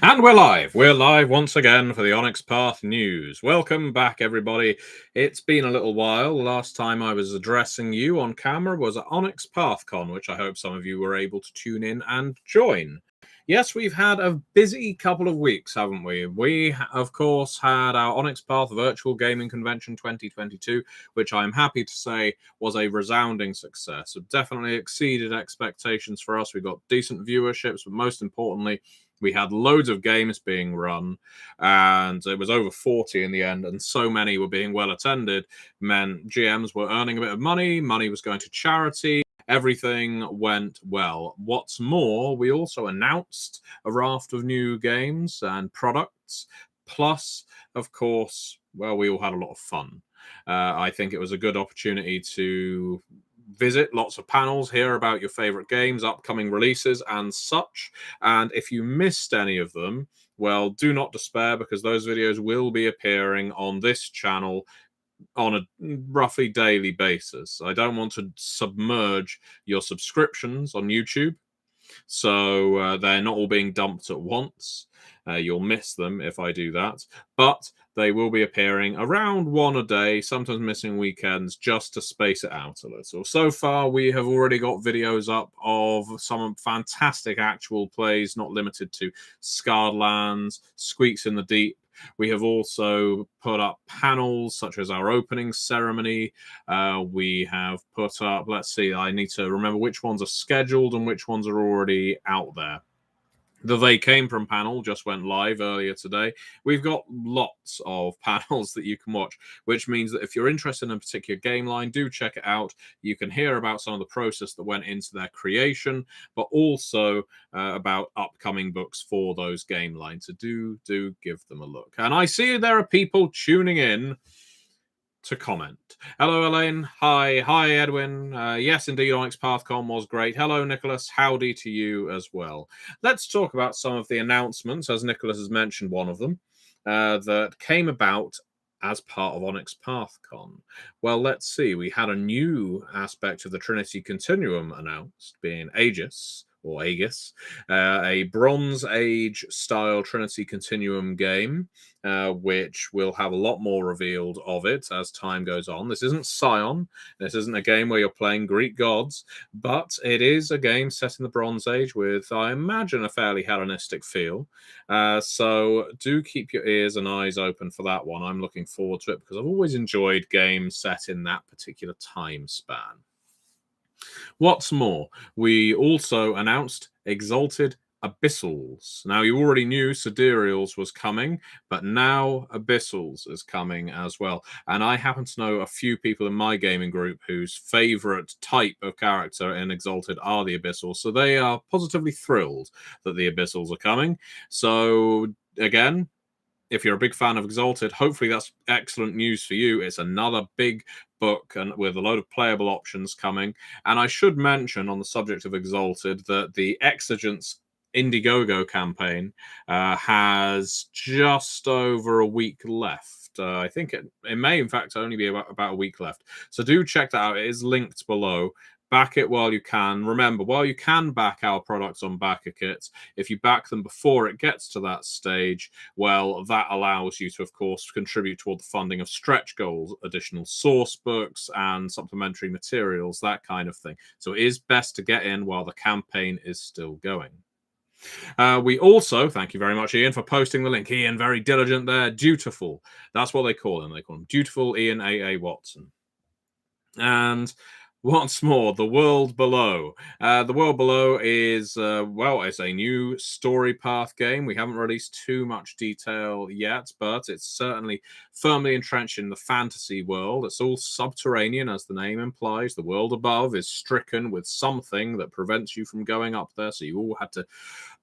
And we're live. We're live once again for the Onyx Path news. Welcome back, everybody. It's been a little while. Last time I was addressing you on camera was at Onyx PathCon, which I hope some of you were able to tune in and join. Yes, we've had a busy couple of weeks, haven't we? We, of course, had our Onyx Path Virtual Gaming Convention 2022, which I'm happy to say was a resounding success. It definitely exceeded expectations for us. We got decent viewerships, but most importantly, we had loads of games being run, and it was over 40 in the end, and so many were being well attended, meant GMs were earning a bit of money, money was going to charity, everything went well. What's more, we also announced a raft of new games and products, plus, of course, well, we all had a lot of fun. I think it was a good opportunity to visit lots of panels, hear about your favorite games, upcoming releases, and such. And if you missed any of them, well, do not despair, because those videos will be appearing on this channel on a roughly daily basis. I don't want to submerge your subscriptions on YouTube, so they're not all being dumped at once. You'll miss them if I do that, but they will be appearing around one a day, sometimes missing weekends, just to space it out a little. So far, we have already got videos up of some fantastic actual plays, not limited to Scarred Lands, Squeaks in the Deep. We have also put up panels such as our opening ceremony. We have put up, let's see, I need to remember which ones are scheduled and which ones are already out there. The They Came From panel just went live earlier today. We've got lots of panels that you can watch, which means that if you're interested in a particular game line, do check it out. You can hear about some of the process that went into their creation, but also about upcoming books for those game lines. So do give them a look. And I see there are people tuning in to comment. Hello, Elaine. Hi, Edwin. Yes, indeed, Onyx PathCon was great. Hello, Nicholas. Howdy to you as well. Let's talk about some of the announcements, as Nicholas has mentioned one of them, that came about as part of Onyx PathCon. Well, let's see. We had a new aspect of the Trinity Continuum announced, being Aegis, or Aegis, a Bronze Age style Trinity Continuum game, which will have a lot more revealed of it as time goes on. This isn't Scion. This isn't a game where you're playing Greek gods, but it is a game set in the Bronze Age with, I imagine, a fairly Hellenistic feel. So do keep your ears and eyes open for that one. I'm looking forward to it because I've always enjoyed games set in that particular time span. What's more, we also announced Exalted Abyssals. Now, you already knew Sidereals was coming, but now Abyssals is coming as well. And I happen to know a few people in my gaming group whose favorite type of character in Exalted are the Abyssals, so they are positively thrilled that the Abyssals are coming. So, again, if you're a big fan of Exalted, hopefully that's excellent news for you. It's another big book and with a load of playable options coming. And I should mention on the subject of Exalted that the Exigence Indiegogo campaign has just over a week left. I think it may, in fact, only be about a week left. So do check that out. It is linked below. Back it while you can. Remember, while you can back our products on BackerKit, if you back them before it gets to that stage, well, that allows you to, of course, contribute toward the funding of stretch goals, additional source books, and supplementary materials, that kind of thing. So it is best to get in while the campaign is still going. We also, thank you very much, Ian, for posting the link. Ian, very diligent there. Dutiful. That's what they call him. They call him Dutiful Ian A.A. Watson. And once more, The World Below. The World Below is, well, it's a new story path game. We haven't released too much detail yet, but it's certainly firmly entrenched in the fantasy world. It's all subterranean, as the name implies. The world above is stricken with something that prevents you from going up there, so you all had to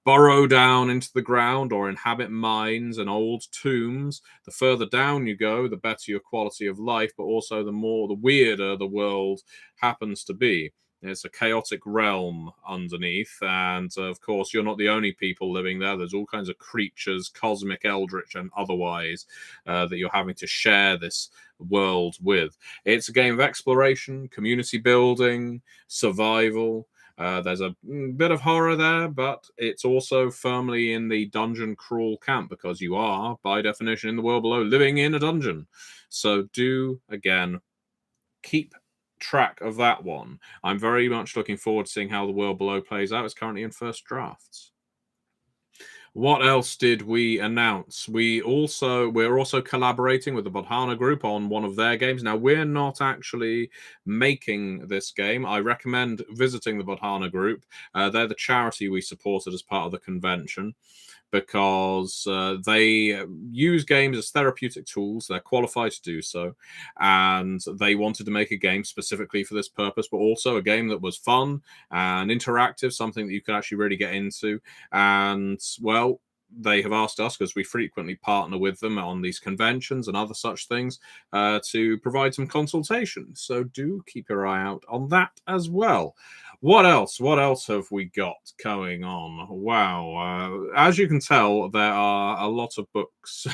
burrow down into the ground or inhabit mines and old tombs. The further down you go, the better your quality of life, but also the weirder the world happens to be. It's a chaotic realm underneath, and of course, you're not the only people living there. There's all kinds of creatures, cosmic, eldritch, and otherwise, that you're having to share this world with. It's a game of exploration, community building, survival, There's a bit of horror there, but it's also firmly in the dungeon crawl camp because you are, by definition, in the world below, living in a dungeon. So do, again, keep track of that one. I'm very much looking forward to seeing how the world below plays out. It's currently in first drafts. What else did we announce? We're also collaborating with the Bodhana Group on one of their games. Now, we're not actually making this game. I recommend visiting the Bodhana Group. They're the charity we supported as part of the convention, because they use games as therapeutic tools. They're qualified to do so. And they wanted to make a game specifically for this purpose, but also a game that was fun and interactive, something that you could actually really get into. And, well, they have asked us, because we frequently partner with them on these conventions and other such things, to provide some consultation. So do keep your eye out on that as well. What else? What else have we got going on? Wow. As you can tell, there are a lot of books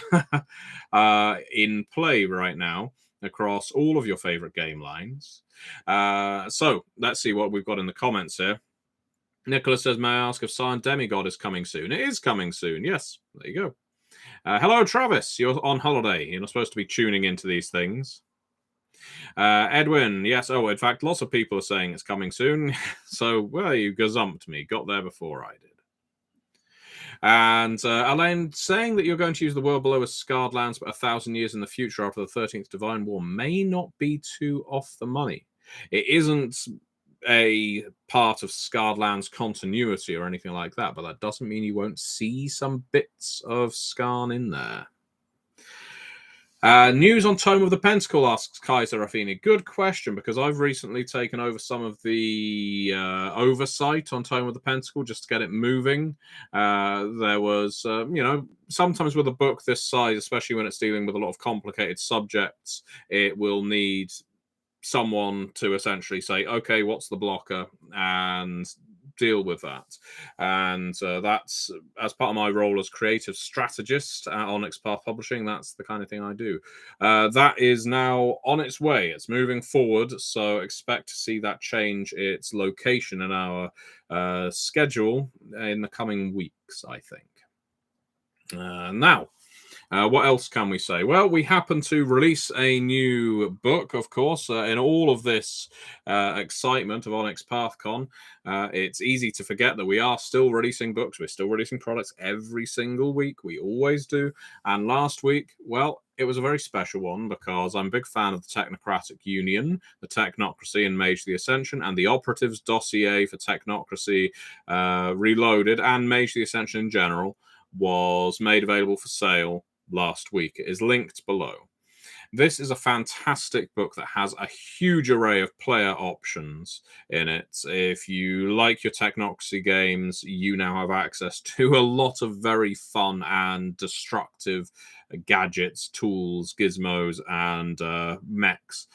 in play right now across all of your favorite game lines. So let's see what we've got in the comments here. Nicholas says, may I ask if Scion Demigod is coming soon? It is coming soon. Yes, there you go. Hello, Travis. You're on holiday. You're not supposed to be tuning into these things. Edwin, yes. Oh, in fact, lots of people are saying it's coming soon. So, well, you gazumped me. Got there before I did. And Alain, saying that you're going to use the world below as scarred lands, but 1,000 years in the future after the 13th Divine War may not be too off the money. It isn't a part of Scarred Lands continuity or anything like that, but that doesn't mean you won't see some bits of Scarn in there. News on Tome of the Pentacle, asks Kaiser Rafini. Good question, because I've recently taken over some of the oversight on Tome of the Pentacle just to get it moving. There was, sometimes with a book this size, especially when it's dealing with a lot of complicated subjects, it will need someone to essentially say, okay, what's the blocker, and deal with that. And that's, as part of my role as creative strategist at Onyx Path Publishing, that's the kind of thing I do. That is now on its way. It's moving forward, so expect to see that change its location in our schedule in the coming weeks, I think. Now, what else can we say? Well, we happen to release a new book, of course, in all of this excitement of Onyx PathCon. It's easy to forget that we are still releasing books. We're still releasing products every single week. We always do. And last week, well, it was a very special one because I'm a big fan of the Technocratic Union, the Technocracy and Mage the Ascension, and the Operatives Dossier for Technocracy Reloaded and Mage the Ascension in general was made available for sale last week. It is linked below. This is a fantastic book that has a huge array of player options in it. If you like your Technocracy games, you now have access to a lot of very fun and destructive gadgets, tools, gizmos, and mechs.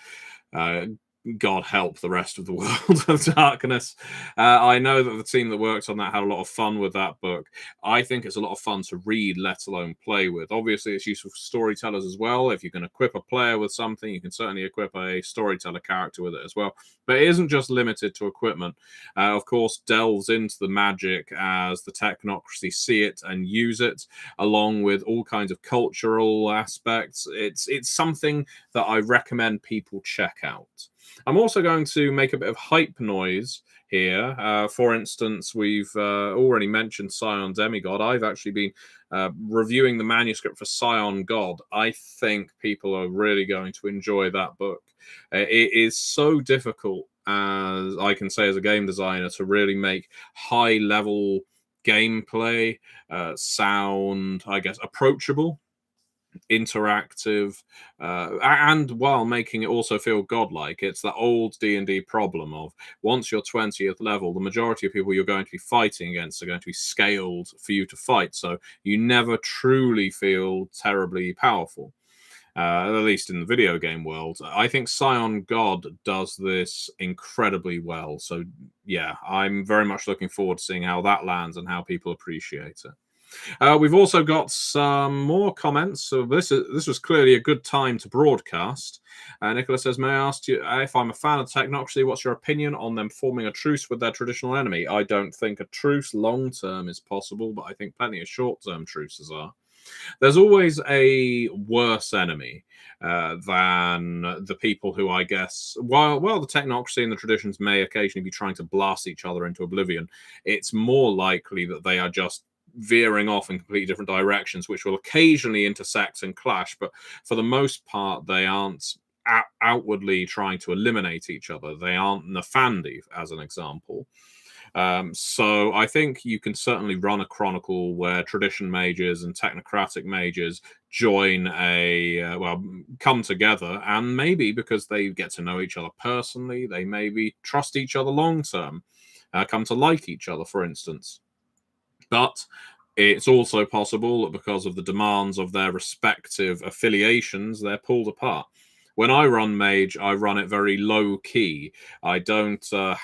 God help the rest of the world of darkness. I know that the team that worked on that had a lot of fun with that book. I think it's a lot of fun to read, let alone play with. Obviously, it's useful for storytellers as well. If you can equip a player with something, you can certainly equip a storyteller character with it as well. But it isn't just limited to equipment. Of course, delves into the magic as the Technocracy see it and use it, along with all kinds of cultural aspects. It's something that I recommend people check out. I'm also going to make a bit of hype noise here. For instance, we've already mentioned Scion Demigod. I've actually been reviewing the manuscript for Scion God. I think people are really going to enjoy that book. It is so difficult, as I can say as a game designer, to really make high-level gameplay sound, I guess, approachable, interactive, and while making it also feel godlike. It's that old D&D problem of once you're 20th level, the majority of people you're going to be fighting against are going to be scaled for you to fight, so you never truly feel terribly powerful. At least in the video game world. I think Scion God does this incredibly well. So yeah, I'm very much looking forward to seeing how that lands and how people appreciate it. We've also got some more comments. So this was clearly a good time to broadcast. Nicholas says, "May I ask you if I'm a fan of technocracy? What's your opinion on them forming a truce with their traditional enemy? I don't think a truce long term is possible, but I think plenty of short term truces are. There's always a worse enemy than the people who, I guess, while the technocracy and the traditions may occasionally be trying to blast each other into oblivion, it's more likely that they are just veering off in completely different directions, which will occasionally intersect and clash. But for the most part, they aren't outwardly trying to eliminate each other. They aren't Nefandi, as an example. So I think you can certainly run a chronicle where tradition mages and technocratic mages join come together, and maybe because they get to know each other personally, they maybe trust each other long term, come to like each other, for instance. But it's also possible that because of the demands of their respective affiliations, they're pulled apart. When I run Mage, I run it very low key. I don't I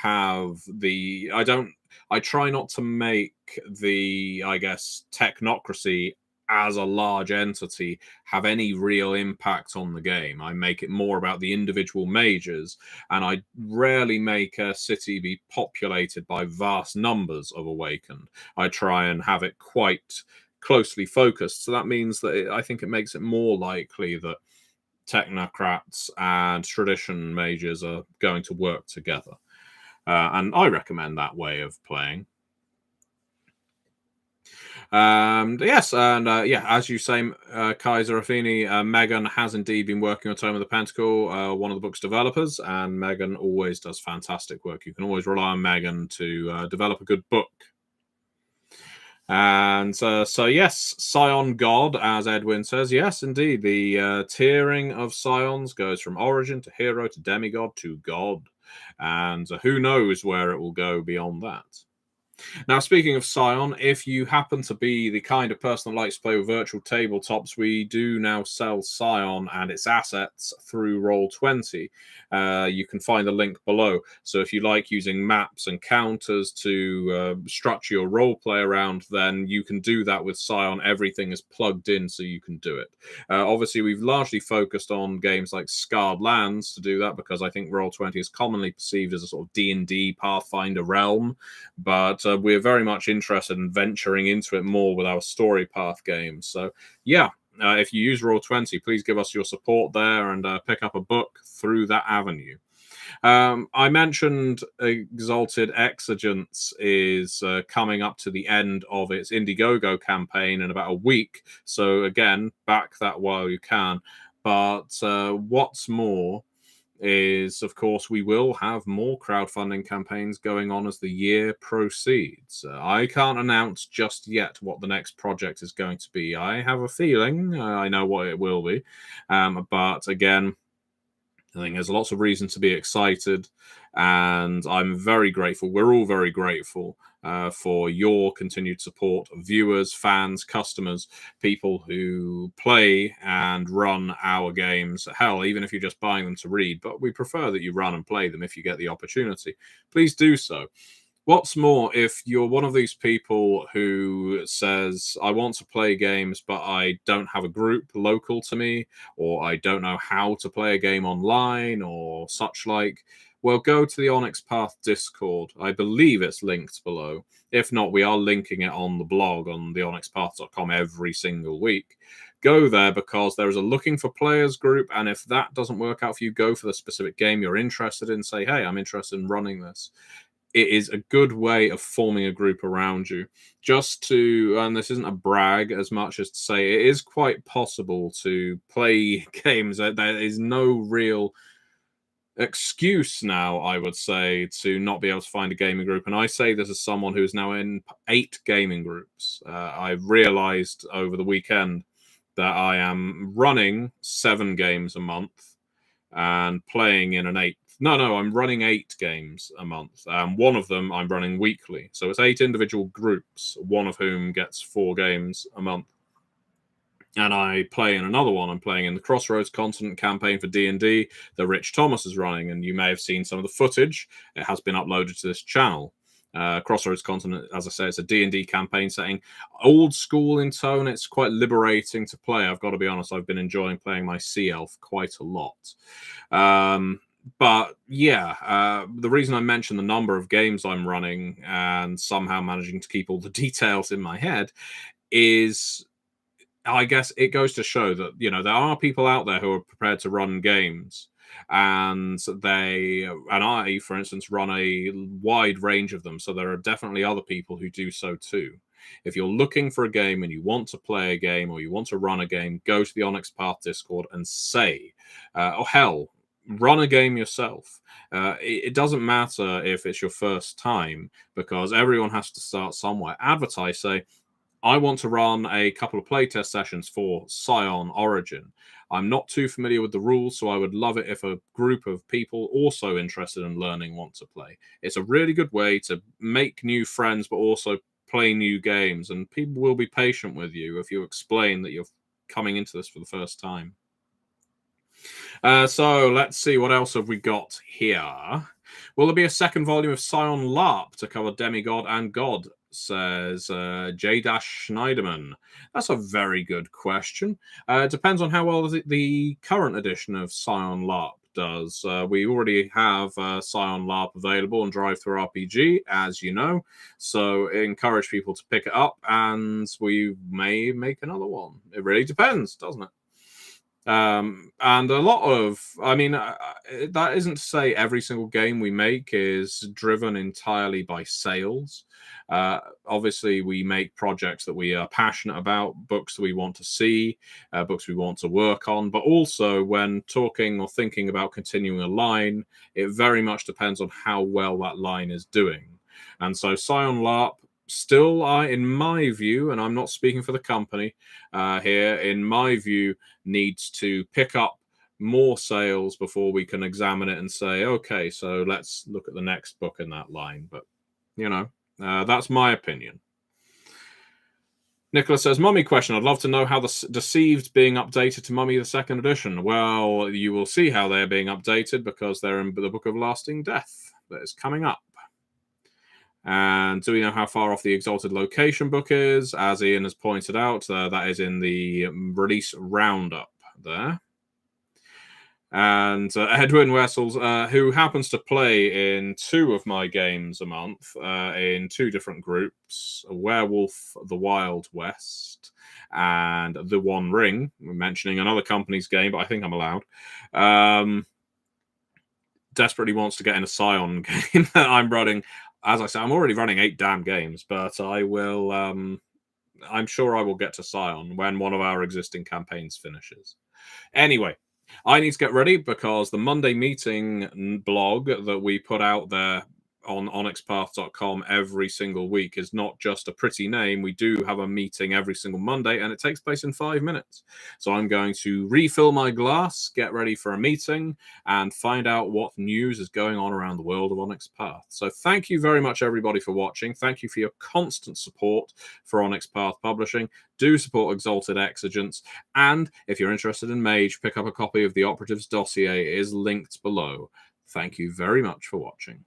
try not to make the, I guess, technocracy as a large entity have any real impact on the game. I make it more about the individual mages, and I rarely make a city be populated by vast numbers of Awakened. I try and have it quite closely focused. So that means that I think it makes it more likely that technocrats and tradition mages are going to work together. And I recommend that way of playing. Yes, and yeah, as you say, Kaiser Afini, Megan has indeed been working on Tome of the Pentacle, one of the book's developers, and Megan always does fantastic work. You can always rely on Megan to develop a good book. And so, yes, Scion God, as Edwin says, yes, indeed, the tiering of Scions goes from origin to hero to demigod to god, and who knows where it will go beyond that. Now, speaking of Scion, if you happen to be the kind of person that likes to play with virtual tabletops, we do now sell Scion and its assets through Roll20. You can find the link below. So if you like using maps and counters to structure your role play around, then you can do that with Scion. Everything is plugged in, so you can do it. Obviously, we've largely focused on games like Scarred Lands to do that, because I think Roll20 is commonly perceived as a sort of D&D Pathfinder realm, but we're very much interested in venturing into it more with our story path games. So yeah, if you use Roll20, please give us your support there and pick up a book through that avenue. I mentioned Exalted Exigence is coming up to the end of its Indiegogo campaign in about a week. So again, back that while you can. But what's more is, of course, we will have more crowdfunding campaigns going on as the year proceeds. I can't announce just yet what the next project is going to be. I have a feeling I know what it will be. But again, I think there's lots of reason to be excited, and I'm very grateful. We're all very grateful for your continued support, viewers, fans, customers, people who play and run our games. Hell, even if you're just buying them to read, but we prefer that you run and play them if you get the opportunity. Please do so. What's more, if you're one of these people who says, I want to play games, but I don't have a group local to me, or I don't know how to play a game online, or such like, well, go to the Onyx Path Discord. I believe it's linked below. If not, we are linking it on the blog on theonyxpath.com every single week. Go there, because there is a looking for players group, and if that doesn't work out for you, go for the specific game you're interested in. Say, hey, I'm interested in running this. It is a good way of forming a group around you. Just to, and this isn't a brag as much as to say, it is quite possible to play games. There is no real excuse now, I would say, to not be able to find a gaming group. And I say this as someone who's now in 8 gaming groups. I realized over the weekend that I am running 7 games a month and playing in an 8th. No, I'm running 8 games a month. One of them I'm running weekly. So it's 8 individual groups, one of whom gets 4 games a month. And I play in another one. I'm playing in the Crossroads Continent campaign for D&D that Rich Thomas is running. And you may have seen some of the footage. It has been uploaded to this channel. Crossroads Continent, as I say, it's a D&D campaign setting. Old school in tone. It's quite liberating to play. I've got to be honest, I've been enjoying playing my Sea Elf quite a lot. But yeah, the reason I mentioned the number of games I'm running and somehow managing to keep all the details in my head is, I guess it goes to show that, you know, there are people out there who are prepared to run games, and I, for instance, run a wide range of them. So there are definitely other people who do so too. If you're looking for a game and you want to play a game or you want to run a game, go to the Onyx Path Discord and say, or hell, run a game yourself. It doesn't matter if it's your first time, because everyone has to start somewhere. Advertise, say, I want to run a couple of playtest sessions for Scion Origin. I'm not too familiar with the rules, so I would love it if a group of people also interested in learning want to play. It's a really good way to make new friends, but also play new games, and people will be patient with you if you explain that you're coming into this for the first time. So let's see, what else have we got here? Will there be a second volume of Scion LARP to cover Demigod and God? Says J. Schneiderman. That's a very good question. It depends on how well the current edition of Scion LARP does. We already have Scion LARP available on Drive-Thru RPG, as you know, so encourage people to pick it up, and we may make another one. It really depends, doesn't it? And a lot of, I mean, that isn't to say every single game we make is driven entirely by sales. Obviously, we make projects that we are passionate about, books that we want to see, books we want to work on, but also when talking or thinking about continuing a line, it very much depends on how well that line is doing. And so Scion LARP still, in my view, and I'm not speaking for the company here, in my view, needs to pick up more sales before we can examine it and say, okay, so let's look at the next book in that line. But, you know, that's my opinion. Nicholas says, Mummy question. I'd love to know how the Deceived being updated to Mummy the Second Edition. Well, you will see how they're being updated because they're in the Book of Lasting Death that is coming up. And do we know how far off the Exalted Location book is? As Ian has pointed out, that is in the release roundup there. And Edwin Wessels, who happens to play in 2 of my games a month in 2 different groups, Werewolf the Wild West and The One Ring. We're mentioning another company's game, but I think I'm allowed. Desperately wants to get in a Scion game that I'm running. As I say, I'm already running 8 damn games, but I will. I'm sure I will get to Scion when one of our existing campaigns finishes. Anyway, I need to get ready because the Monday meeting blog that we put out there on onyxpath.com every single week is not just a pretty name. We do have a meeting every single Monday, and it takes place in 5 minutes. So I'm going to refill my glass, get ready for a meeting, and find out what news is going on around the world of Onyx Path. So thank you very much, everybody, for watching. Thank you for your constant support for Onyx Path Publishing. Do support Exalted Exigence, and if you're interested in Mage, pick up a copy of the Operative's Dossier. It is linked below. Thank you very much for watching.